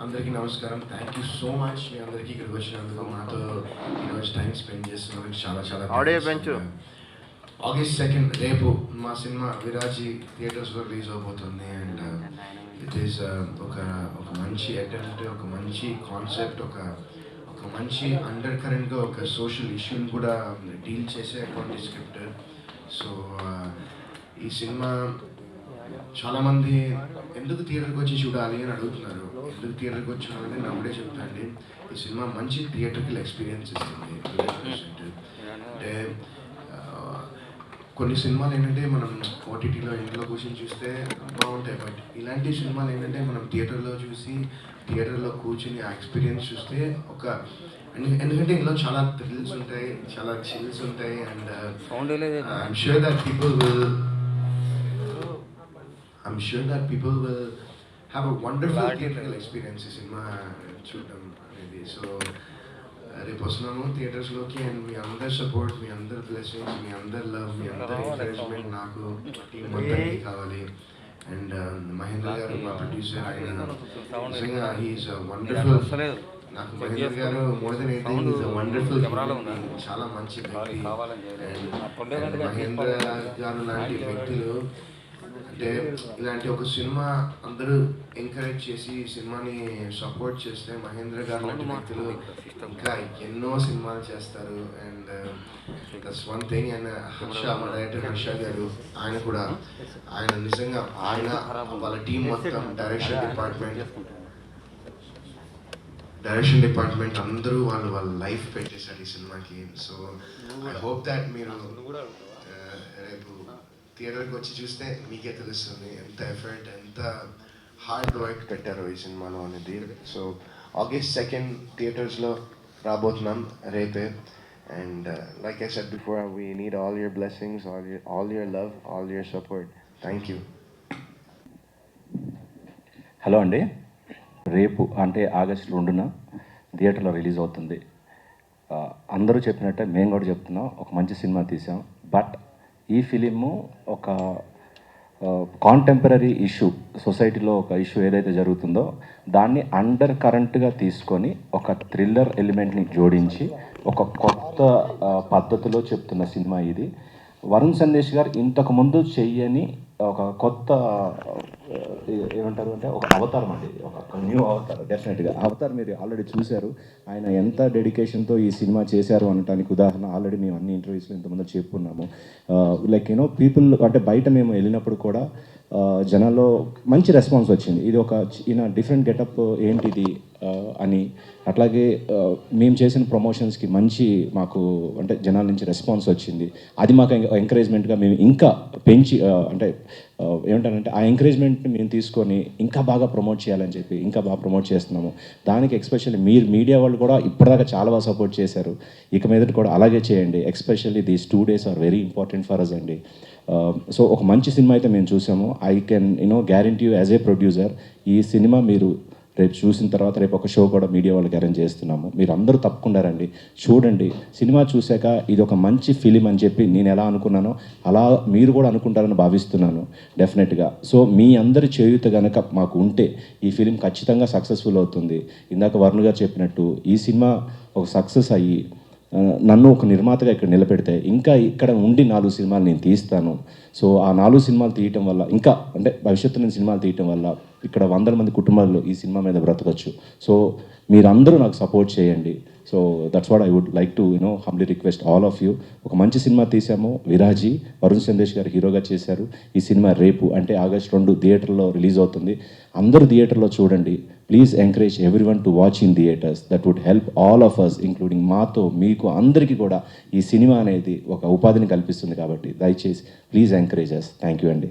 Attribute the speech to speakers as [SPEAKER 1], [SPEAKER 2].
[SPEAKER 1] అందరికీ నమస్కారం. Thank you so much మీ అందరికీ ఇక్కడికి వచ్చినందుకు, మాతో ఈరోజు టైం స్పెండ్ చేస్తున్నందుకు చాలా చాలా August 2nd రేపు మా సినిమా విరాజీ థియేటర్స్లో రిలీజ్ అవబోతుంది. అండ్ ఇట్ ఈస్ ఒక మంచి అటెంప్ట్, ఒక మంచి కాన్సెప్ట్, ఒక మంచి అండర్ కరెంట్గా ఒక సోషల్ ఇష్యూని కూడా డీల్ చేసే అటువంటి స్క్రిప్ట్. సో ఈ సినిమా చాలామంది ఎందుకు థియేటర్కి వచ్చి చూడాలి అని అడుగుతున్నారు. ఎందుకు థియేటర్కి వచ్చి చూడాలని నేను అప్పుడే చెప్తానండి, ఈ సినిమా మంచి థియేటర్కి ఎక్స్పీరియన్స్ ఇస్తుంది. అంటే కొన్ని సినిమాలు ఏంటంటే మనం ఓటీటీలో ఇంట్లో కూర్చొని చూస్తే బాగుంటాయి, బట్ ఇలాంటి సినిమాలు ఏంటంటే మనం థియేటర్లో చూసి థియేటర్లో కూర్చొని ఆ ఎక్స్పీరియన్స్ చూస్తే ఎందుకంటే ఇందులో చాలా థ్రిల్స్ ఉంటాయి, చాలా చిల్స్ ఉంటాయి. And I'm sure that people will have a wonderful theatrical experience ఈ సినిమా చూడడం అనేది. సో రేపు వస్తున్నాము థియేటర్స్లోకి. అండ్ మీ అందరి సపోర్ట్, మీ అందరి బ్లెస్సింగ్స్, మీ అందరి లవ్, మీ అందరి ఎంకరేజ్మెంట్ నాకు టీం మొత్తానికి కావాలి. అండ్ మహేంద్ర గారు మా ప్రొడ్యూసర్, ఆయన నిజంగా హీఈస్ వండర్ఫుల్. నాకు మహేంద్ర గారు more than anything is wonderful, చాలా మంచి వ్యక్తి. అండ్ మహేంద్ర గారు లాంటి వ్యక్తులు అంటే ఇలాంటి ఒక సినిమా అందరూ ఎంకరేజ్ చేసి సినిమాని సపోర్ట్ చేస్తే మహేంద్ర గారు లాంటి వ్యక్తులు ఇంకా ఎన్నో సినిమాలు చేస్తారు. And that's one thing. And Harsha, మా డైరెక్టర్ హర్ష గారు, ఆయన నిజంగా వాళ్ళ టీం మొత్తం డైరెక్షన్ డిపార్ట్మెంట్ అందరూ వాళ్ళ లైఫ్ పెట్టేశారు ఈ సినిమాకి. సో ఐ హోప్ దాట్ మీరు రేపు థియేటర్కి వచ్చి చూస్తే మీకే తెలుస్తుంది ఎంత ఎఫర్ట్, ఎంత హార్డ్ వర్క్ పెట్టారో ఈ సినిమాలో అనేది. సో August 2nd థియేటర్స్లో రాబోతున్నాం రేపే. And like I said before, we need all your blessings, all your love, all your support. Thank you.
[SPEAKER 2] Hello అండి, రేపు అంటే August 2న థియేటర్లో రిలీజ్ అవుతుంది. అందరూ చెప్పినట్టే మేము కూడా చెప్తున్నాం, ఒక మంచి సినిమా తీసాం. బట్ ఈ ఫిలిము ఒక కాంటెంపరీ ఇష్యూ, సొసైటీలో ఒక ఇష్యూ ఏదైతే జరుగుతుందో దాన్ని అండర్ కరెంట్గా తీసుకొని ఒక థ్రిల్లర్ ఎలిమెంట్ని జోడించి ఒక కొత్త పద్ధతిలో చెప్తున్న సినిమా ఇది. వరుణ్ సందేశ్ గారు ఇంతకుముందు చెయ్యని ఒక కొత్త ఏమంటారు అంటే ఒక అవతారం అండి, ఒక న్యూ అవతార్. డెఫినెట్గా అవతార్ మీరు ఆల్రెడీ చూశారు. ఆయన ఎంత డెడికేషన్తో ఈ సినిమా చేశారు అనడానికి ఉదాహరణ ఆల్రెడీ మేము అన్ని ఇంటర్వ్యూస్లో ఇంతమంది చెప్పుకున్నాము. లైక్ పీపుల్ అంటే బయట మేము వెళ్ళినప్పుడు కూడా జనాల్లో మంచి రెస్పాన్స్ వచ్చింది. ఇది ఒక డిఫరెంట్ గెటప్ ఏంటిది అని. అట్లాగే మేము చేసిన ప్రమోషన్స్కి మంచి మాకు అంటే జనాల నుంచి రెస్పాన్స్ వచ్చింది. అది మాకు ఎంకరేజ్మెంట్గా మేము ఇంకా పెంచి అంటే ఏమంటారంటే ఆ ఎంకరేజ్మెంట్ని మేము తీసుకొని ఇంకా బాగా ప్రమోట్ చేయాలని చెప్పి ఇంకా బాగా ప్రమోట్ చేస్తున్నాము. దానికి ఎస్పెషల్లీ మీరు మీడియా వాళ్ళు కూడా ఇప్పటిదాకా చాలా బాగా సపోర్ట్ చేశారు. ఇక మీదట కూడా అలాగే చేయండి. Especially these 2 days are very important for us అండి. సో ఒక మంచి సినిమా అయితే మేము చూసాము. I can guarantee you as a producer, ఈ సినిమా మీరు రేపు చూసిన తర్వాత రేపు ఒక షో కూడా మీడియా వాళ్ళకి అరేంజ్ చేస్తున్నాము. మీరు అందరూ తప్పకుండా రండి, చూడండి. సినిమా చూశాక ఇది ఒక మంచి ఫిలిం అని చెప్పి నేను ఎలా అనుకున్నానో అలా మీరు కూడా అనుకుంటారని భావిస్తున్నాను డెఫినెట్గా. సో మీ అందరి చేయూత కనుక మాకు ఉంటే ఈ ఫిలిం ఖచ్చితంగా సక్సెస్ఫుల్ అవుతుంది. ఇందాక వరుణ్ గారు చెప్పినట్టు ఈ సినిమా ఒక సక్సెస్ అయ్యి నన్ను ఒక నిర్మాతగా ఇక్కడ నిలబెడితే ఇంకా ఇక్కడ ఉండి 4 సినిమాలు నేను తీస్తాను. సో ఆ 4 సినిమాలు తీయటం వల్ల ఇంకా అంటే భవిష్యత్తు నేను సినిమాలు తీయటం వల్ల ఇక్కడ 100 మంది కుటుంబాలు ఈ సినిమా మీద బ్రతకచ్చు. సో మీరందరూ నాకు సపోర్ట్ చేయండి. So that's what I would like to humbly request all of you. ఒక మంచి సినిమా తీసాము, విరాజీ. వరుణ్ సందేశ్ గారు హీరోగా చేశారు. ఈ సినిమా రేపు అంటే August 2 థియేటర్లో రిలీజ్ అవుతుంది. అందరూ థియేటర్లో చూడండి. Please encourage everyone to watch in theatres. That would help all of us including మాతో మీకు అందరికీ కూడా ఈ సినిమా అనేది ఒక ఉపాధిని కల్పిస్తుంది. కాబట్టి దయచేసి please encourage us. Thank you అండి.